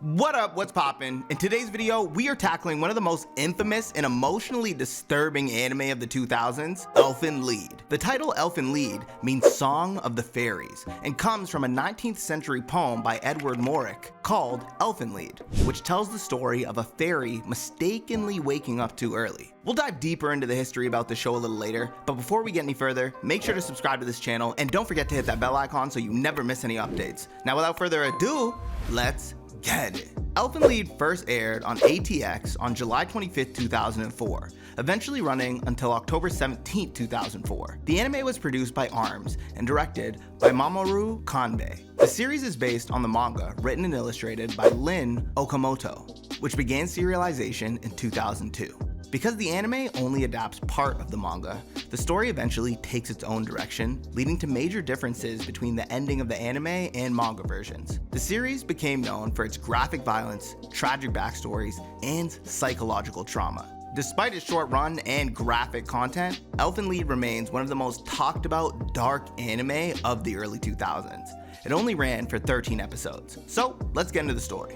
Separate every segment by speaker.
Speaker 1: What up, what's poppin'? In today's video, we are tackling one of the most infamous and emotionally disturbing anime of the 2000s, Elfen Lied. The title Elfen Lied means Song of the Fairies and comes from a 19th century poem by Edward Morrick called Elfen Lied, which tells the story of a fairy mistakenly waking up too early. We'll dive deeper into the history about the show a little later, but before we get any further, make sure to subscribe to this channel and don't forget to hit that bell icon so you never miss any updates. Now without further ado, let's get it. Elfen Lied first aired on ATX on July 25th, 2004, eventually running until October 17th, 2004. The anime was produced by ARMS and directed by Mamoru Kanbei. The series is based on the manga written and illustrated by Lin Okamoto, which began serialization in 2002. Because the anime only adapts part of the manga, the story eventually takes its own direction, leading to major differences between the ending of the anime and manga versions. The series became known for its graphic violence, tragic backstories, and psychological trauma. Despite its short run and graphic content, Elfen Lied remains one of the most talked about dark anime of the early 2000s. It only ran for 13 episodes. So let's get into the story.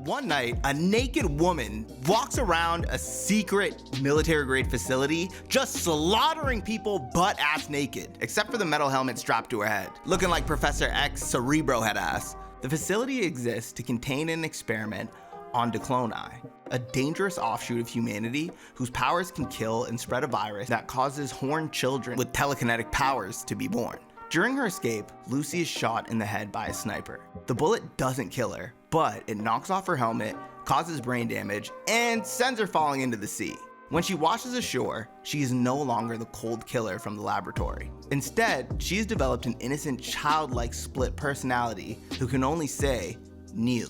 Speaker 1: One night, a naked woman walks around a secret military-grade facility just slaughtering people butt-ass naked, except for the metal helmet strapped to her head, looking like Professor X Cerebro head ass. The facility exists to contain an experiment on Decloni, a dangerous offshoot of humanity whose powers can kill and spread a virus that causes horned children with telekinetic powers to be born. During her escape, Lucy is shot in the head by a sniper. The bullet doesn't kill her, but it knocks off her helmet, causes brain damage, and sends her falling into the sea. When she washes ashore, she is no longer the cold killer from the laboratory. Instead, she has developed an innocent, childlike split personality who can only say, "New."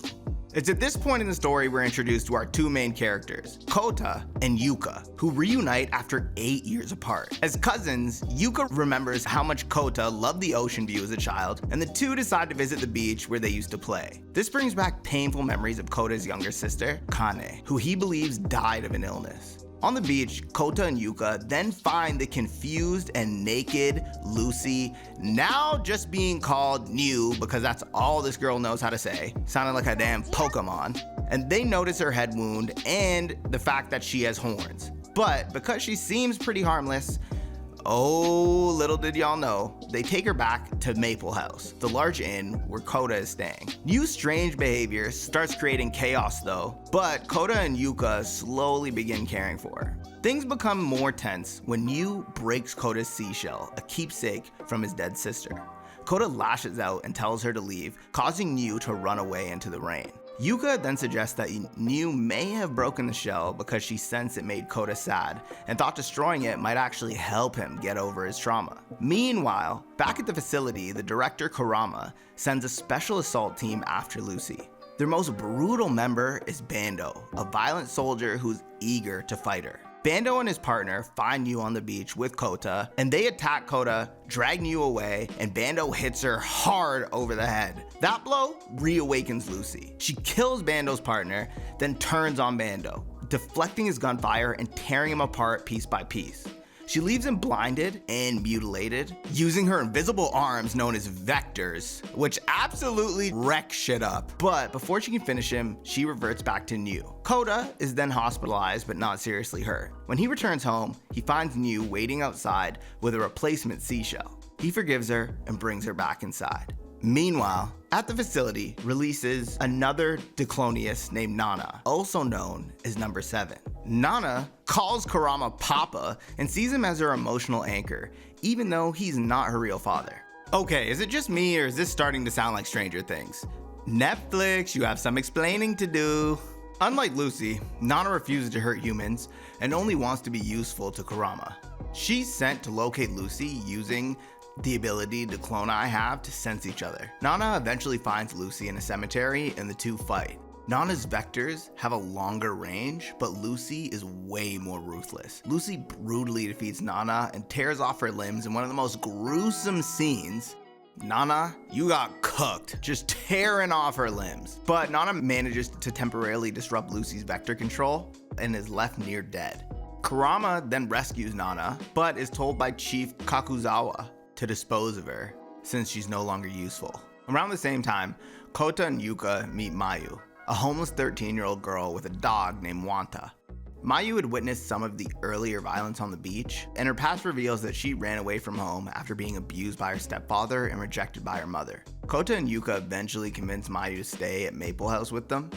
Speaker 1: It's at this point in the story we're introduced to our two main characters, Kota and Yuka, who reunite after 8 years apart. As cousins, Yuka remembers how much Kota loved the ocean view as a child, and the two decide to visit the beach where they used to play. This brings back painful memories of Kota's younger sister, Kane, who he believes died of an illness. On the beach, Kota and Yuka then find the confused and naked Lucy, now just being called New because that's all this girl knows how to say, sounding like a damn Pokemon. And they notice her head wound and the fact that she has horns. But because she seems pretty harmless, oh, little did y'all know, they take her back to Maple House, the large inn where Kota is staying. New's strange behavior starts creating chaos though, but Kota and Yuka slowly begin caring for her. Things become more tense when New breaks Kota's seashell, a keepsake from his dead sister. Kota lashes out and tells her to leave, causing New to run away into the rain. Yuka then suggests that New may have broken the shell because she sensed it made Kota sad and thought destroying it might actually help him get over his trauma. Meanwhile, back at the facility, the director Kurama sends a special assault team after Lucy. Their most brutal member is Bando, a violent soldier who's eager to fight her. Bando and his partner find New on the beach with Kota, and they attack Kota, drag New away, and Bando hits her hard over the head. That blow reawakens Lucy. She kills Bando's partner, then turns on Bando, deflecting his gunfire and tearing him apart piece by piece. She leaves him blinded and mutilated, using her invisible arms known as vectors, which absolutely wreck shit up. But before she can finish him, she reverts back to New. Kota is then hospitalized but not seriously hurt. When he returns home, he finds New waiting outside with a replacement seashell. He forgives her and brings her back inside. Meanwhile, at the facility releases another Declonius named Nana, also known as Number 7. Nana calls Kurama Papa and sees him as her emotional anchor, even though he's not her real father. Okay, is it just me or is this starting to sound like Stranger Things? Netflix, you have some explaining to do. Unlike Lucy, Nana refuses to hurt humans and only wants to be useful to Kurama. She's sent to locate Lucy using the ability Decloni have to sense each other. Nana eventually finds Lucy in a cemetery and the two fight. Nana's vectors have a longer range, but Lucy is way more ruthless. Lucy brutally defeats Nana and tears off her limbs in one of the most gruesome scenes. Nana, you got cooked, just tearing off her limbs. But Nana manages to temporarily disrupt Lucy's vector control and is left near dead. Kurama then rescues Nana, but is told by Chief Kakuzawa to dispose of her since she's no longer useful. Around the same time, Kota and Yuka meet Mayu, a homeless 13-year-old girl with a dog named Wanta. Mayu had witnessed some of the earlier violence on the beach, and her past reveals that she ran away from home after being abused by her stepfather and rejected by her mother. Kota and Yuka eventually convince Mayu to stay at Maple House with them,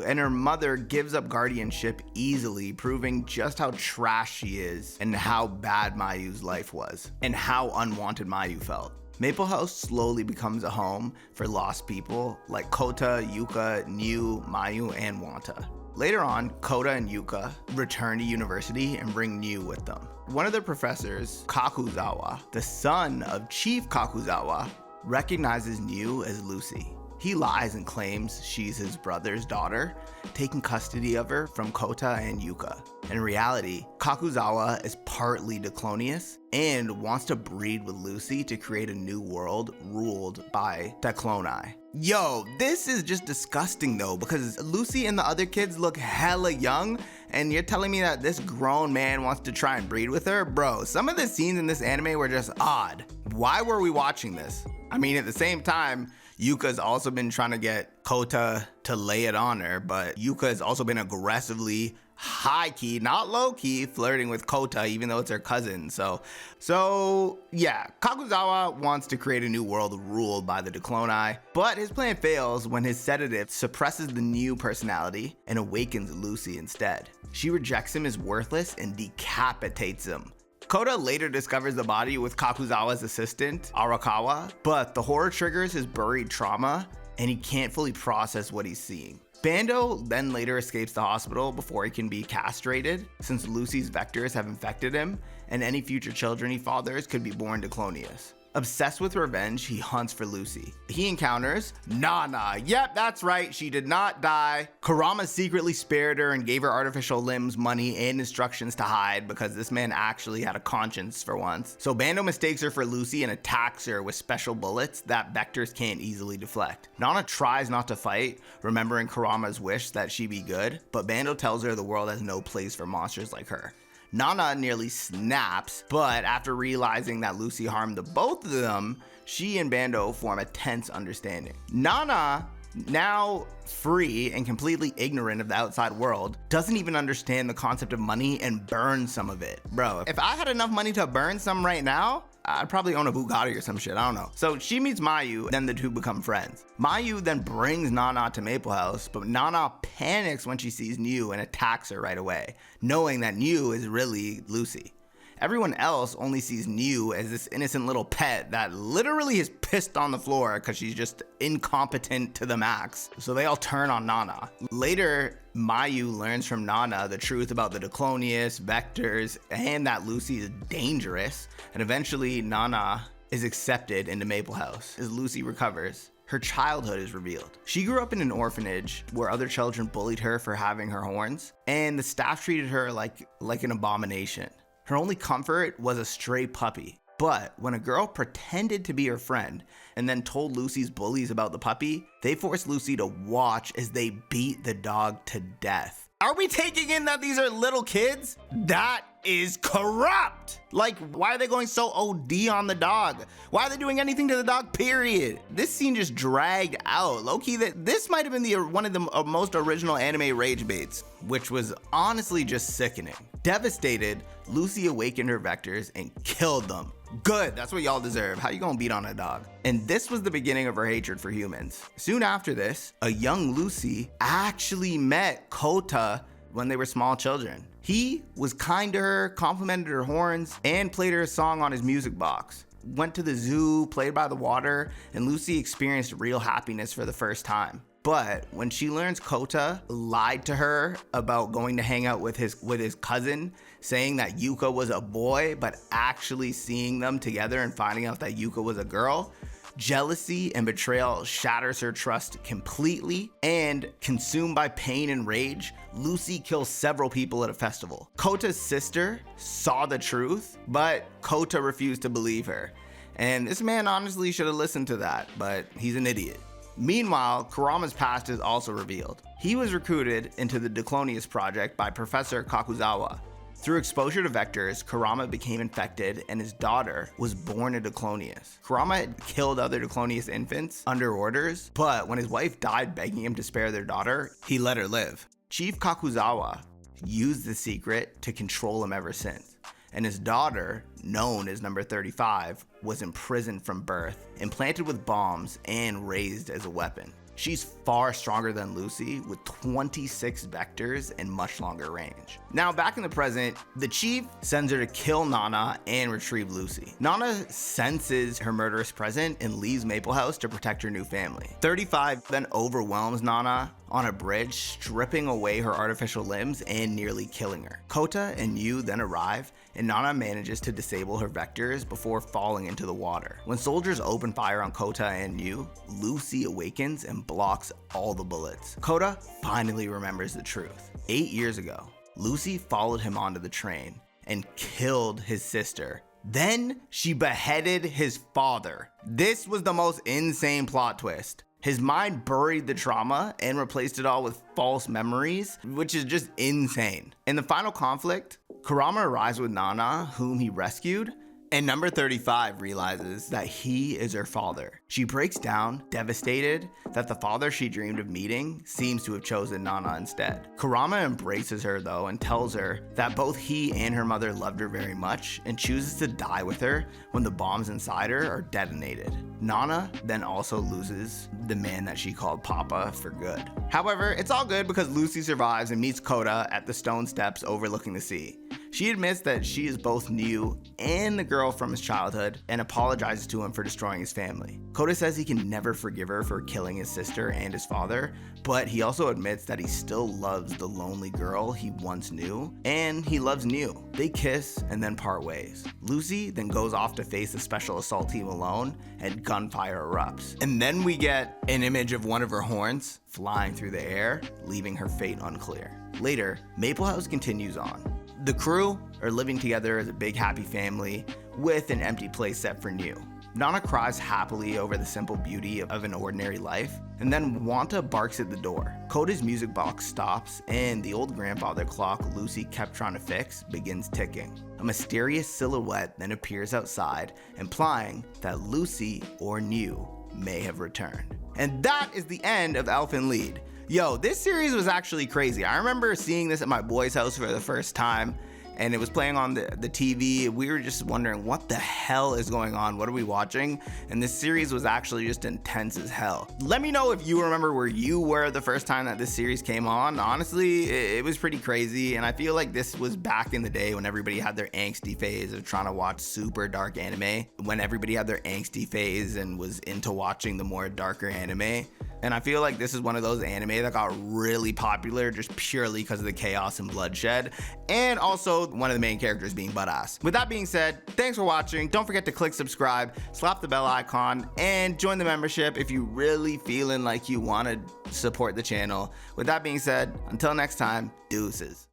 Speaker 1: and her mother gives up guardianship easily, proving just how trash she is and how bad Mayu's life was, and how unwanted Mayu felt. Maple House slowly becomes a home for lost people like Kota, Yuka, Niu, Mayu, and Wanta. Later on, Kota and Yuka return to university and bring Niu with them. One of their professors, Kakuzawa, the son of Chief Kakuzawa, recognizes Niu as Lucy. He lies and claims she's his brother's daughter, taking custody of her from Kota and Yuka. In reality, Kakuzawa is partly Declonius and wants to breed with Lucy to create a new world ruled by Decloni. Yo, this is just disgusting though, because Lucy and the other kids look hella young, and you're telling me that this grown man wants to try and breed with her? Bro, some of the scenes in this anime were just odd. Why were we watching this? I mean, at the same time, Yuka's also been trying to get Kota to lay it on her, but Yuka has also been aggressively high-key, not low-key, flirting with Kota, even though it's her cousin. So yeah, Kakuzawa wants to create a new world ruled by the Decloni, but his plan fails when his sedative suppresses the new personality and awakens Lucy instead. She rejects him as worthless and decapitates him. Kota later discovers the body with Kakuzawa's assistant, Arakawa, but the horror triggers his buried trauma and he can't fully process what he's seeing. Bando then later escapes the hospital before he can be castrated, since Lucy's vectors have infected him, and any future children he fathers could be born Declonius. Obsessed with revenge, he hunts for Lucy. He encounters Nana. Yep, that's right, she did not die. Kurama secretly spared her and gave her artificial limbs, money, and instructions to hide because this man actually had a conscience for once. So Bando mistakes her for Lucy and attacks her with special bullets that vectors can't easily deflect. Nana tries not to fight, remembering Kurama's wish that she be good, but Bando tells her the world has no place for monsters like her. Nana nearly snaps, but after realizing that Lucy harmed the both of them, she and Bando form a tense understanding. Nana, now free and completely ignorant of the outside world, doesn't even understand the concept of money and burns some of it. Bro, if I had enough money to burn some right now, I'd probably own a Bugatti or some shit, I don't know. So she meets Mayu, then the two become friends. Mayu then brings Nana to Maple House, but Nana panics when she sees Niu and attacks her right away, knowing that Niu is really Lucy. Everyone else only sees Niu as this innocent little pet that literally is pissed on the floor because she's just incompetent to the max. So they all turn on Nana. Later, Mayu learns from Nana the truth about the Declonius, vectors, and that Lucy is dangerous. And eventually, Nana is accepted into Maple House. As Lucy recovers, her childhood is revealed. She grew up in an orphanage where other children bullied her for having her horns, and the staff treated her like an abomination. Her only comfort was a stray puppy. But when a girl pretended to be her friend and then told Lucy's bullies about the puppy, they forced Lucy to watch as they beat the dog to death. Are we taking in that these are little kids? That is corrupt. Like, why are they going so OD on the dog? Why are they doing anything to the dog, period? This scene just dragged out. Low-key, this might have been one of the most original anime rage baits, which was honestly just sickening. Devastated, Lucy awakened her vectors and killed them. Good, that's what y'all deserve. How you gonna beat on a dog? And this was the beginning of her hatred for humans. Soon after this, a young Lucy actually met Kota when they were small children. He was kind to her, complimented her horns, and played her a song on his music box. Went to the zoo, played by the water, and Lucy experienced real happiness for the first time. But when she learns Kota lied to her about going to hang out with his cousin, saying that Yuka was a boy, but actually seeing them together and finding out that Yuka was a girl, jealousy and betrayal shatters her trust completely, and consumed by pain and rage, Lucy kills several people at a festival. Kota's sister saw the truth, but Kota refused to believe her. And this man honestly should have listened to that, but he's an idiot. Meanwhile, Kurama's past is also revealed. He was recruited into the Declonius project by Professor Kakuzawa. Through exposure to vectors, Kurama became infected and his daughter was born a Diclonius. Kurama had killed other Diclonius infants under orders, but when his wife died begging him to spare their daughter, he let her live. Chief Kakuzawa used the secret to control him ever since, and his daughter, known as number 35, was imprisoned from birth, implanted with bombs, and raised as a weapon. She's far stronger than Lucy with 26 vectors and much longer range. Now back in the present, the chief sends her to kill Nana and retrieve Lucy. Nana senses her murderous presence and leaves Maple House to protect her new family. 35 then overwhelms Nana on a bridge, stripping away her artificial limbs and nearly killing her. Kota and Yu then arrive, and Nana manages to disable her vectors before falling into the water. When soldiers open fire on Kota and Yu, Lucy awakens and blocks all the bullets. Kota finally remembers the truth. 8 years ago, Lucy followed him onto the train and killed his sister. Then she beheaded his father. This was the most insane plot twist. His mind buried the trauma and replaced it all with false memories, which is just insane. In the final conflict, Kurama arrives with Nana, whom he rescued, and number 35 realizes that he is her father. She breaks down, devastated that the father she dreamed of meeting seems to have chosen Nana instead. Kurama embraces her though and tells her that both he and her mother loved her very much and chooses to die with her when the bombs inside her are detonated. Nana then also loses the man that she called Papa for good. However, it's all good because Lucy survives and meets Kota at the stone steps overlooking the sea. She admits that she is both New and the girl from his childhood and apologizes to him for destroying his family. Kota says he can never forgive her for killing his sister and his father, but he also admits that he still loves the lonely girl he once knew, and he loves New. They kiss and then part ways. Lucy then goes off to face the special assault team alone, and gunfire erupts. And then we get an image of one of her horns flying through the air, leaving her fate unclear. Later, Maple House continues on. The crew are living together as a big happy family with an empty place set for New. Nana cries happily over the simple beauty of an ordinary life, and then Wanta barks at the door. Kota's music box stops, and the old grandfather clock Lucy kept trying to fix begins ticking. A mysterious silhouette then appears outside, implying that Lucy or New may have returned. And that is the end of Elfen Lied. Yo, this series was actually crazy. I remember seeing this at my boy's house for the first time, and it was playing on the TV. We were just wondering, what the hell is going on? What are we watching? And this series was actually just intense as hell. Let me know if you remember where you were the first time that this series came on. Honestly, it was pretty crazy, and I feel like this was back in the day when everybody had their angsty phase of trying to watch super dark anime, when everybody had their angsty phase and was into watching the more darker anime. And I feel like this is one of those anime that got really popular just purely because of the chaos and bloodshed, and also one of the main characters being butt-ass. With that being said, thanks for watching. Don't forget to click subscribe, slap the bell icon, and join the membership if you really feeling like you want to support the channel. With that being said, until next time, deuces.